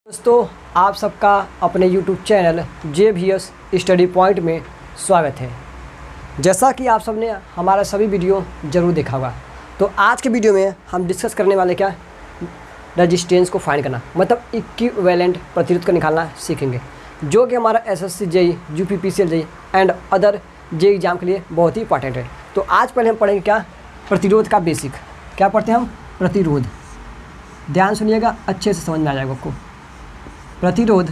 दोस्तों, आप सबका अपने YouTube channel JVS study point में स्वागत है। जैसा कि आप सबने हमारा सभी वीडियो ज़रूर देखा होगा, तो आज के वीडियो में हम डिस्कस करने वाले क्या रेजिस्टेंस को फाइंड करना, मतलब इक्विवेलेंट प्रतिरोध को निकालना सीखेंगे, जो कि हमारा SSC JEE UPPCL JEE and other JEE exam के लिए बहुत ही इंपॉर्टेंट है। तो आज पहले हम पढ़ेंगे क्या प्रतिरोध का बेसिक। क्या पढ़ते हैं हम? प्रतिरोध। ध्यान सुनिएगा, अच्छे से समझ में आ जाएगा आपको। प्रतिरोध,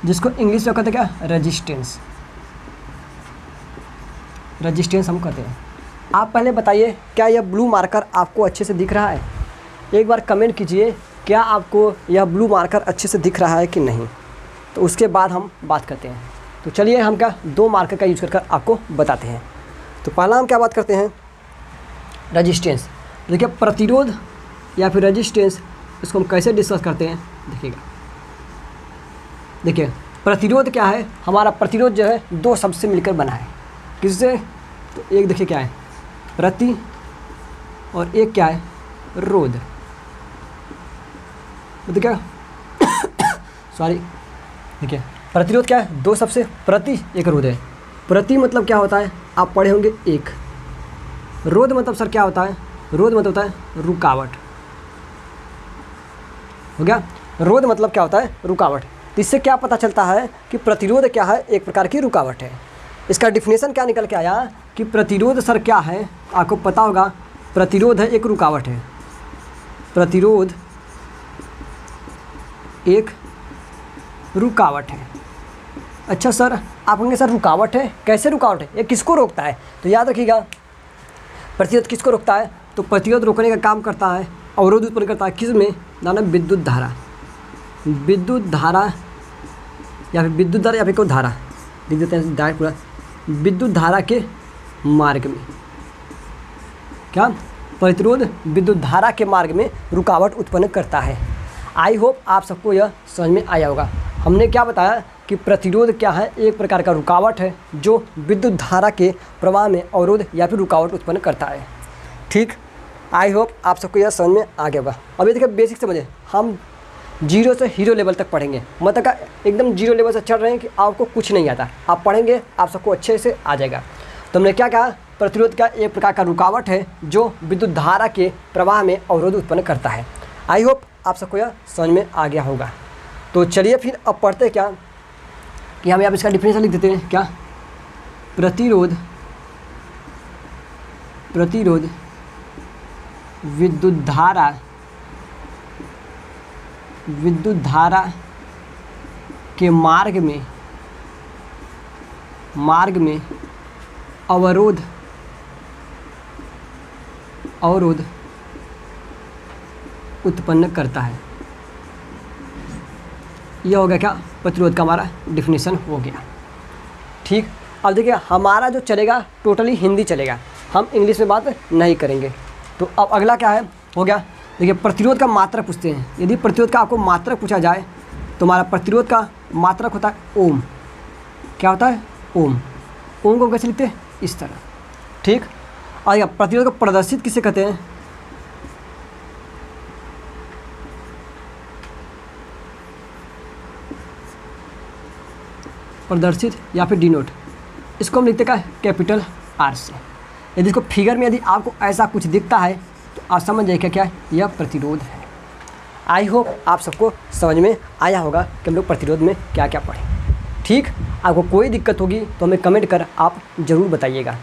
जिसको इंग्लिश में कहते हैं क्या, रेजिस्टेंस। रेजिस्टेंस हम कहते हैं। आप पहले बताइए, क्या यह ब्लू मार्कर आपको अच्छे से दिख रहा है? एक बार कमेंट कीजिए, क्या आपको यह ब्लू मार्कर अच्छे से दिख रहा है कि नहीं। तो उसके बाद हम बात करते हैं। तो चलिए हम क्या दो मार्कर का यूज़ कर आपको बताते हैं। तो पहला हम क्या बात करते हैं, रेजिस्टेंस। देखिए, प्रतिरोध या फिर रेजिस्टेंस, इसको हम कैसे डिस्कस करते हैं देखिएगा। देखिए, प्रतिरोध क्या है, हमारा प्रतिरोध जो है दो शब्द से मिलकर बना है। किससे? तो एक देखिए क्या है, प्रति, और एक क्या है, रोध। मतलब क्या सॉरी, देखिए प्रतिरोध क्या है, दो शब्द से, प्रति एक रोध है। प्रति मतलब क्या होता है, आप पढ़े होंगे एक। रोध मतलब सर क्या होता है, रोध मतलब होता है रुकावट। हो गया, रोध मतलब क्या होता है, रुकावट। तो इससे क्या पता चलता है कि प्रतिरोध क्या है, एक प्रकार की रुकावट है। इसका डिफिनेशन क्या निकल के आया कि प्रतिरोध सर क्या है, आपको पता होगा, प्रतिरोध है एक रुकावट है। प्रतिरोध एक रुकावट है। अच्छा सर, आप कहेंगे सर रुकावट है, कैसे रुकावट है, ये किसको रोकता है? तो याद रखिएगा, प्रतिरोध किसको रोकता है? तो प्रतिरोध रोकने का काम करता है, अवरोध उत्पन्न करता है, किस में? ना विद्युत धारा। विद्युत धारा या फिर विद्युत धारा या फिर कोई धारा लिख देते हैं डायरेक्ट पूरा, विद्युत धारा के मार्ग में। क्या प्रतिरोध विद्युत धारा के मार्ग में रुकावट उत्पन्न करता है। आई होप आप सबको यह समझ में आया होगा। हमने क्या बताया कि प्रतिरोध क्या है, एक प्रकार का रुकावट है जो विद्युत धारा के प्रवाह में अवरोध या फिर रुकावट उत्पन्न करता है। ठीक, आई होप आप सबको यह समझ में आ गया होगा। अभी देखिए बेसिक समझे, हम जीरो से हीरो लेवल तक पढ़ेंगे, मतलब का एकदम जीरो लेवल से चढ़ रहे हैं कि आपको कुछ नहीं आता, आप पढ़ेंगे आप सबको अच्छे से आ जाएगा। तो हमने क्या कहा, प्रतिरोध का एक प्रकार का रुकावट है जो विद्युत धारा के प्रवाह में अवरोध उत्पन्न करता है। आई होप आप सबको यह समझ में आ गया होगा। तो चलिए फिर अब पढ़ते क्या कि हम यहाँ इसका डिफिनेशन लिख देते हैं। क्या प्रतिरोध, प्रतिरोध विद्युत धारा के मार्ग में अवरोध उत्पन्न करता है। यह हो गया क्या, प्रतिरोध का हमारा डिफिनीशन हो गया। ठीक, अब देखिए हमारा जो चलेगा टोटली हिंदी चलेगा, हम इंग्लिश में बात नहीं करेंगे। तो अब अगला क्या है, हो गया। देखिए प्रतिरोध का मात्रक पूछते हैं। यदि प्रतिरोध का आपको मात्रक पूछा जाए तो हमारा प्रतिरोध का मात्रक होता है ओम। क्या होता है? ओम। ओम को कैसे लिखते हैं? इस तरह। ठीक, और प्रतिरोध को प्रदर्शित किसे कहते हैं? प्रदर्शित या फिर डिनोट, इसको हम लिखते हैं कैपिटल आर से। यदि इसको फिगर में यदि आपको ऐसा कुछ दिखता है तो आप समझ जाइए क्या है, यह प्रतिरोध है। आई होप आप सबको समझ में आया होगा कि हम लोग प्रतिरोध में क्या क्या पढ़ें। ठीक, आपको कोई दिक्कत होगी तो हमें कमेंट कर आप ज़रूर बताइएगा।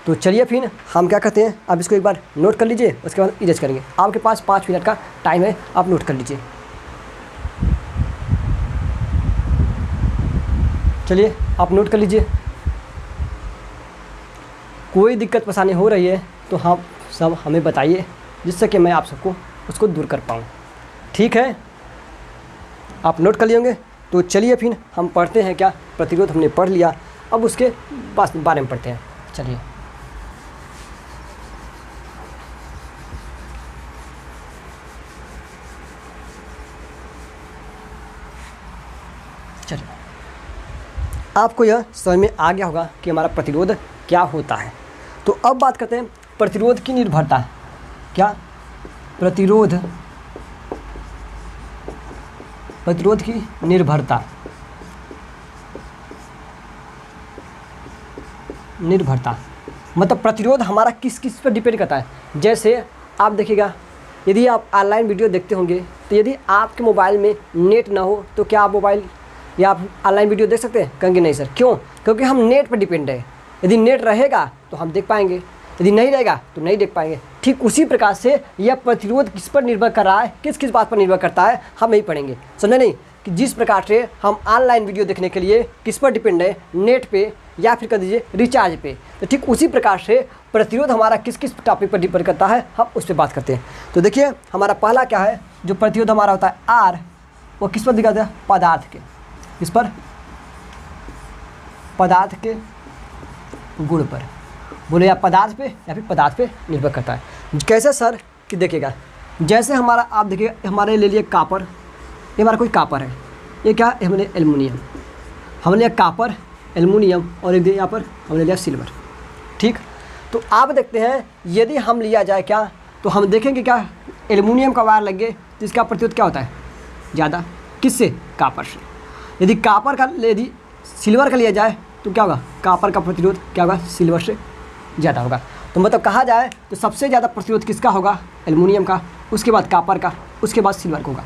तो चलिए फिर हम क्या कहते हैं, अब इसको एक बार नोट कर लीजिए, उसके बाद इरेज करेंगे। आपके पास 5 मिनट का टाइम है, आप नोट कर लीजिए। चलिए आप नोट कर लीजिए। कोई दिक्कत परेशानी हो रही है तो हम सब हमें बताइए, जिससे कि मैं आप सबको उसको दूर कर पाऊँ। ठीक है, आप नोट कर लिए होंगे। तो चलिए फिर हम पढ़ते हैं। क्या प्रतिरोध हमने पढ़ लिया, अब उसके बारे में पढ़ते हैं। चलिए आपको यह समझ में आ गया होगा कि हमारा प्रतिरोध क्या होता है। तो अब बात करते हैं प्रतिरोध की निर्भरता। क्या प्रतिरोध प्रतिरोध की निर्भरता, निर्भरता मतलब प्रतिरोध हमारा किस किस पर डिपेंड करता है। जैसे आप देखिएगा, यदि आप ऑनलाइन वीडियो देखते होंगे तो यदि आपके मोबाइल में नेट ना हो तो क्या आप मोबाइल या आप ऑनलाइन वीडियो देख सकते हैं? कहेंगे नहीं सर। क्यों? क्योंकि हम नेट पर डिपेंड है। यदि नेट रहेगा तो हम देख पाएंगे, यदि नहीं रहेगा तो नहीं देख पाएंगे। ठीक उसी प्रकार से यह प्रतिरोध किस पर निर्भर कर रहा है, किस किस बात पर निर्भर करता है, हम यही पढ़ेंगे। समझे नहीं? कि जिस प्रकार से हम ऑनलाइन वीडियो देखने के लिए किस पर डिपेंड है, नेट पे या फिर कह दीजिए रिचार्ज पे, तो ठीक उसी प्रकार से प्रतिरोध हमारा किस किस टॉपिक पर डिपेंड करता है, हम उस पर बात करते हैं। तो देखिए हमारा पहला क्या है, जो प्रतिरोध हमारा होता है आर, वो किस पर दिखाता है? पदार्थ के। किस पर? पदार्थ के गुण पर। बोले या पदार्थ पे या फिर पदार्थ पे निर्भर करता है। कैसे सर? कि देखिएगा, जैसे हमारा आप देखिए, हमारे ले लिए कापर, ये हमारा कोई कापर है, ये क्या है? हमने एल्युमिनियम, हमने लिया कापर, एल्युमिनियम, और एक यहाँ पर हमने लिया सिल्वर। ठीक, तो आप देखते हैं यदि हम लिया जाए क्या, तो हम देखेंगे क्या, एल्युमिनियम का वायर लगे तो इसका प्रतिरोध क्या होता है? ज़्यादा। किससे? कापर से। यदि कापर का, यदि सिल्वर का लिया जाए तो क्या होगा? कापर का प्रतिरोध क्या होगा? सिल्वर से ज़्यादा होगा। तो मतलब कहा जाए तो सबसे ज़्यादा प्रतिरोध किसका होगा? एल्युमिनियम का, उसके बाद कापर का, उसके बाद सिल्वर का होगा।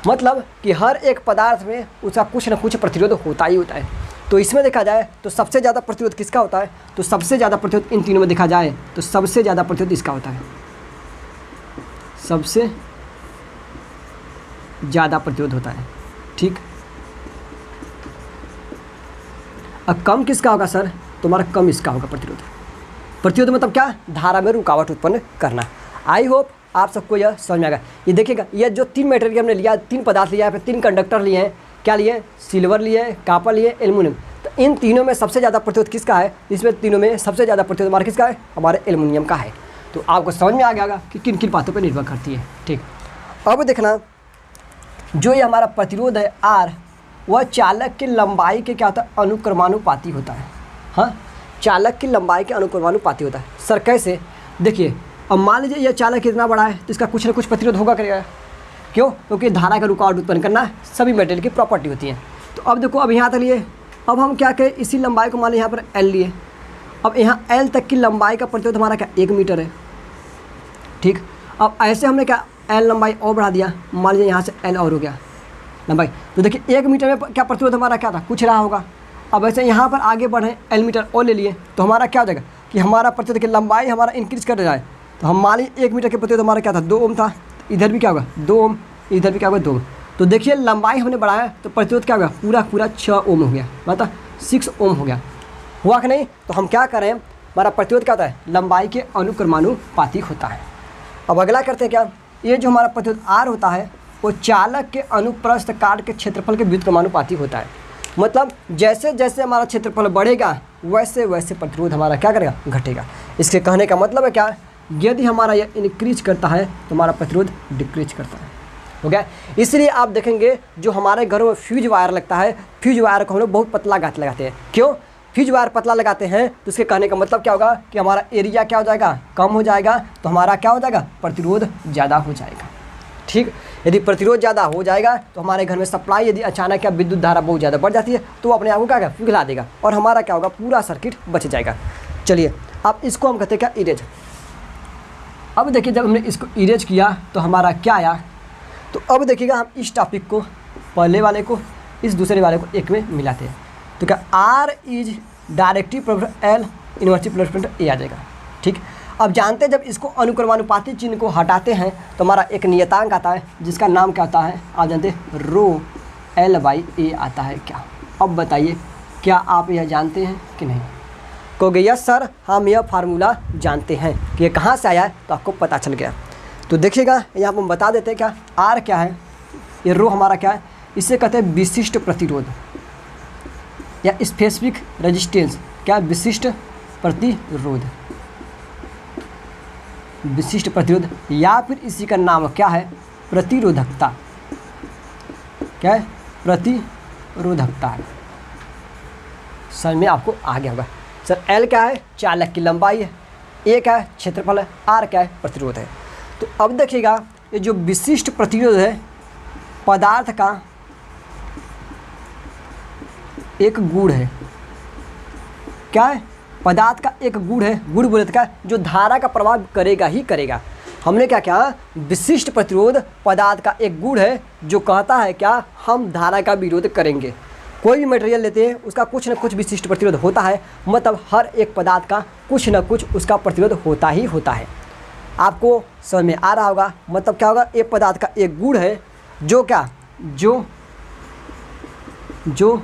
मतलब कि हर एक पदार्थ में उसका कुछ ना कुछ प्रतिरोध होता ही होता है। तो इसमें देखा जाए तो सबसे ज़्यादा प्रतिरोध किसका होता है? तो सबसे ज़्यादा प्रतिरोध इन तीनों में देखा जाए तो सबसे ज़्यादा प्रतिरोध इसका होता है, सबसे ज़्यादा प्रतिरोध होता है। ठीक, अब कम किसका होगा सर? तुम्हारा कम इसका होगा प्रतिरोध। प्रतिरोध मतलब क्या? धारा में रुकावट उत्पन्न करना। आई होप आप सबको यह समझ में आएगा। ये देखिएगा, ये जो तीन मटेरियल हमने लिया, तीन पदार्थ लिया है, तीन कंडक्टर लिए हैं, क्या लिए? सिल्वर लिए, कापर लिए, एल्युमिनियम। तो इन तीनों में सबसे ज़्यादा प्रतिरोध किसका है? इसमें तीनों में सबसे ज़्यादा प्रतिरोध हमारा किसका है? हमारे एल्युमिनियम का है। तो आपको समझ में आ गया होगा कि किन किन बातों पर निर्भर करती है। ठीक, अब देखना, जो ये हमारा प्रतिरोध है आर, वह चालक की लंबाई के क्या होता है? अनुक्रमानुपाती होता है। हाँ, चालक की लंबाई के अनुक्रमानुपाती होता है। सर कैसे? देखिए, अब मान लीजिए यह चालक इतना बड़ा है तो इसका कुछ ना कुछ प्रतिरोध होगा करेगा। क्यों? क्योंकि धारा का रुकावट उत्पन्न करना सभी मटेरियल की प्रॉपर्टी होती है। तो अब देखो, अब यहाँ तक लिए, अब हम क्या करें, इसी लंबाई को मान लीजिए यहाँ पर एल लिए। अब यहाँ एल तक की लंबाई का प्रतिरोध हमारा क्या? 1 मीटर है। ठीक, अब ऐसे हमने क्या एल लंबाई और बढ़ा दिया, मान लीजिए यहाँ से एल और हो गया लंबाई। तो देखिए 1 मीटर में क्या प्रतिरोध हमारा क्या था? कुछ रहा होगा। अब ऐसे यहाँ पर आगे बढ़े, एल मीटर और ले लिए, तो हमारा क्या हो जाएगा कि हमारा प्रतिरोध की लंबाई हमारा इंक्रीज कर जाए। तो हम मान लीजिए 1 मीटर के प्रतिरोध हमारा क्या था? 2 ओम था। इधर भी क्या होगा? 2 ओम, इधर भी क्या होगा? 2 ओम। तो देखिए लंबाई हमने बढ़ाया तो प्रतिरोध क्या होगा? पूरा पूरा 6 ओम हो गया, मतलब 6 ओम हो गया। हुआ कि नहीं? तो हम क्या करें, हमारा प्रतिरोध क्या होता है? लंबाई के अनुक्रमानुपाती होता है। अब अगला करते हैं क्या, ये जो हमारा प्रतिरोध आर होता है वो चालक के अनुप्रस्थ काट के क्षेत्रफल के व्युत्क्रमानुपाती होता है। मतलब जैसे जैसे हमारा क्षेत्रफल बढ़ेगा वैसे वैसे प्रतिरोध हमारा क्या करेगा? घटेगा। इसके कहने का मतलब है क्या, यदि हमारा यह इंक्रीज करता है तो हमारा प्रतिरोध डिक्रीज करता है। हो गया। इसलिए आप देखेंगे जो हमारे घरों में फ्यूज वायर लगता है, फ्यूज वायर को हम लोग बहुत पतला गांठ लगाते हैं। क्यों फ्यूज वायर पतला लगाते हैं? तो उसके कहने का मतलब क्या होगा कि हमारा एरिया क्या हो जाएगा? कम हो जाएगा। तो हमारा क्या हो जाएगा? प्रतिरोध ज़्यादा हो जाएगा। ठीक, यदि प्रतिरोध ज़्यादा हो जाएगा तो हमारे घर में सप्लाई, यदि अचानक क्या विद्युत धारा बहुत ज़्यादा बढ़ जाती है तो अपने आप को क्या पिघला देगा और हमारा क्या होगा? पूरा सर्किट बच जाएगा। चलिए अब इसको हम कहते हैं क्या? इरेज। अब देखिए जब हमने इसको इरेज किया तो हमारा क्या आया? तो अब देखिएगा हम इस टॉपिक को, पहले वाले को इस दूसरे वाले को एक में मिलाते हैं तो क्या R is directly proportional L inversely proportional A आ जाएगा। ठीक, अब जानते हैं जब इसको अनुक्रमानुपाती चिन्ह को हटाते हैं तो हमारा एक नियतांक आता है जिसका नाम क्या होता है? आप जानते हैं रो L/A आता है क्या? अब बताइए क्या आप यह जानते हैं कि नहीं? कहोगे यस सर हम यह फार्मूला जानते हैं कि ये कहाँ से आया है, तो आपको पता चल गया। तो देखिएगा यहाँ पर हम बता देते हैं क्या आर क्या है, ये रो हमारा क्या है, इसे कहते हैं विशिष्ट प्रतिरोध या स्पेसिफिक रेजिस्टेंस। क्या? विशिष्ट प्रतिरोध, विशिष्ट प्रतिरोध, या फिर इसी का नाम क्या है? प्रतिरोधकता। क्या है? प्रतिरोधकता है। समझ में आपको आ गया होगा। सर एल क्या है? चालक की लंबाई है, ए क्या है? क्षेत्रफल है, आर क्या है? प्रतिरोध है। तो अब देखिएगा ये जो विशिष्ट प्रतिरोध है पदार्थ का एक गुण है। क्या है? पदार्थ का एक गुण है। गुण बोले तो क्या? जो धारा का प्रभाव करेगा ही करेगा। हमने क्या किया? विशिष्ट प्रतिरोध पदार्थ का एक गुण है जो कहता है क्या? हम धारा का विरोध करेंगे। कोई भी मटेरियल लेते हैं उसका कुछ न कुछ विशिष्ट प्रतिरोध होता है, मतलब हर एक पदार्थ का कुछ न कुछ उसका प्रतिरोध होता ही होता है। आपको समझ में आ रहा होगा? मतलब क्या होगा? एक पदार्थ का एक गुण है जो क्या? जो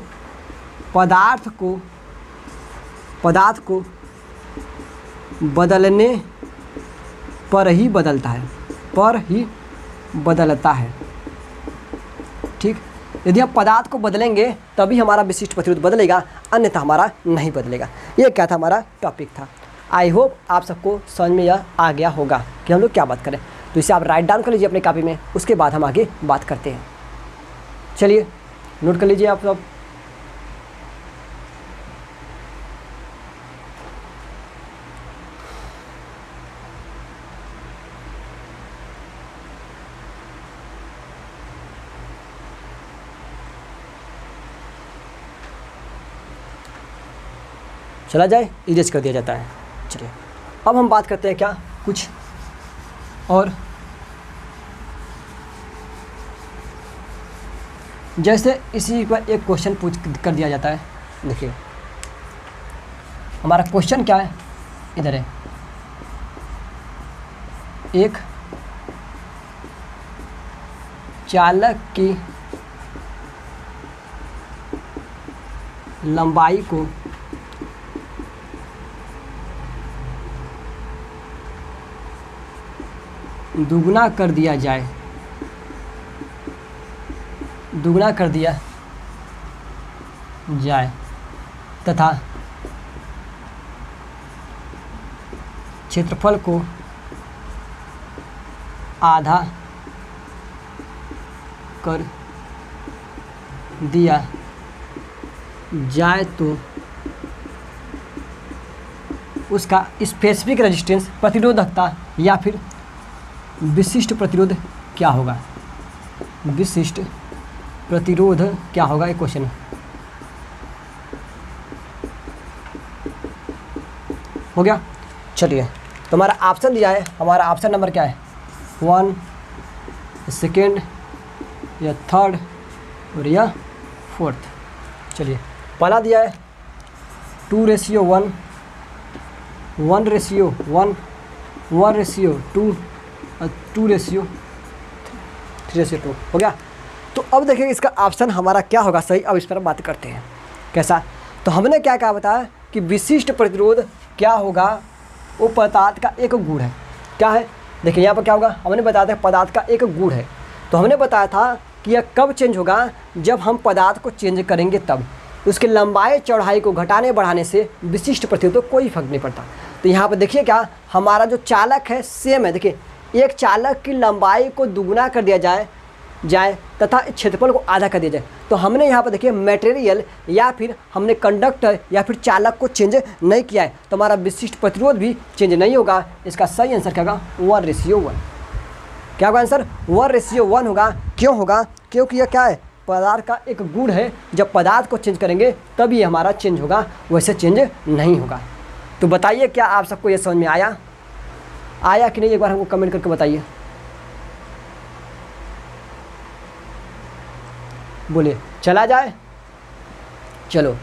पदार्थ को बदलने पर ही बदलता है, ठीक। यदि हम पदार्थ को बदलेंगे तभी हमारा विशिष्ट प्रतिरोध बदलेगा, अन्यथा हमारा नहीं बदलेगा। ये क्या था? हमारा टॉपिक था। आई होप आप सबको समझ में यह आ गया होगा कि हम लोग क्या बात करें। तो इसे आप राइट डाउन कर लीजिए अपनी कॉपी में, उसके बाद हम आगे बात करते हैं। चलिए नोट कर लीजिए आप सब। चला जाए, इरेज कर दिया जाता है। चलिए अब हम बात करते हैं क्या कुछ और। जैसे इसी पर एक क्वेश्चन पूछ कर दिया जाता है। देखिए हमारा क्वेश्चन क्या है, इधर है। एक चालक की लंबाई को दुगना कर दिया जाए तथा क्षेत्रफल को आधा कर दिया जाए तो उसका स्पेसिफिक रेजिस्टेंस प्रतिरोधकता या फिर विशिष्ट प्रतिरोध क्या होगा? विशिष्ट प्रतिरोध क्या होगा? एक क्वेश्चन हो गया। चलिए तो हमारा ऑप्शन दिया है। हमारा ऑप्शन नंबर क्या है? 1, सेकेंड या थर्ड और या फोर्थ। चलिए पहला दिया है 2:1, 1:1, 1:2 और 2:3:2 हो गया। तो अब देखिए इसका ऑप्शन हमारा क्या होगा सही। अब इस पर बात करते हैं कैसा। तो हमने क्या कहा बताया कि विशिष्ट प्रतिरोध क्या होगा? वो पदार्थ का एक गुण है। क्या है? देखिए यहाँ पर क्या होगा? हमने बताया था पदार्थ का एक गुण है। तो हमने बताया था कि यह कब चेंज होगा? जब हम पदार्थ को चेंज करेंगे तब। उसकी लंबाई चौड़ाई को घटाने बढ़ाने से विशिष्ट प्रतिरोध को कोई फर्क नहीं पड़ता। तो यहाँ पर देखिए क्या हमारा जो चालक है सेम है। देखिए एक चालक की लंबाई को दुगुना कर दिया जाए तथा क्षेत्रफल को आधा कर दिया जाए। तो हमने यहाँ पर देखिए मटेरियल या फिर हमने कंडक्टर या फिर चालक को चेंज नहीं किया है, तो हमारा विशिष्ट प्रतिरोध भी चेंज नहीं होगा। इसका सही आंसर क्या होगा? 1:1। क्या होगा आंसर? 1:1 होगा। क्यों होगा? क्योंकि यह क्या है? पदार्थ का एक गुण है। जब पदार्थ को चेंज करेंगे तभी हमारा चेंज होगा, वैसे चेंज नहीं होगा। तो बताइए क्या आप सबको ये समझ में आया कि नहीं? एक बार हमको कमेंट करके बताइए। बोलिए चला जाए। चलो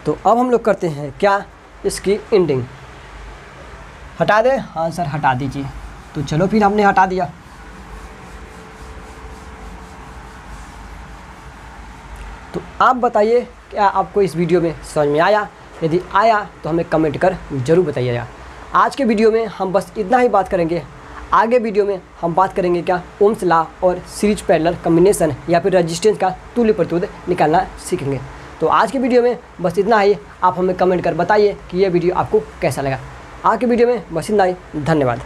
तो अब हम लोग करते हैं क्या? इसकी एंडिंग हटा दें। हाँ सर हटा दीजिए। तो चलो फिर हमने हटा दिया। तो आप बताइए क्या आपको इस वीडियो में समझ में आया? यदि आया तो हमें कमेंट कर ज़रूर बताइएगा। आज के वीडियो में हम बस इतना ही बात करेंगे। आगे वीडियो में हम बात करेंगे क्या? ओम्स लॉ और सीरीज पैरेलल कॉम्बिनेशन या फिर रेजिस्टेंस का तुल्य प्रतिरोध निकालना सीखेंगे। तो आज की वीडियो में बस इतना ही। आप हमें कमेंट कर बताइए कि यह वीडियो आपको कैसा लगा। आज की वीडियो में बस इतना ही। धन्यवाद।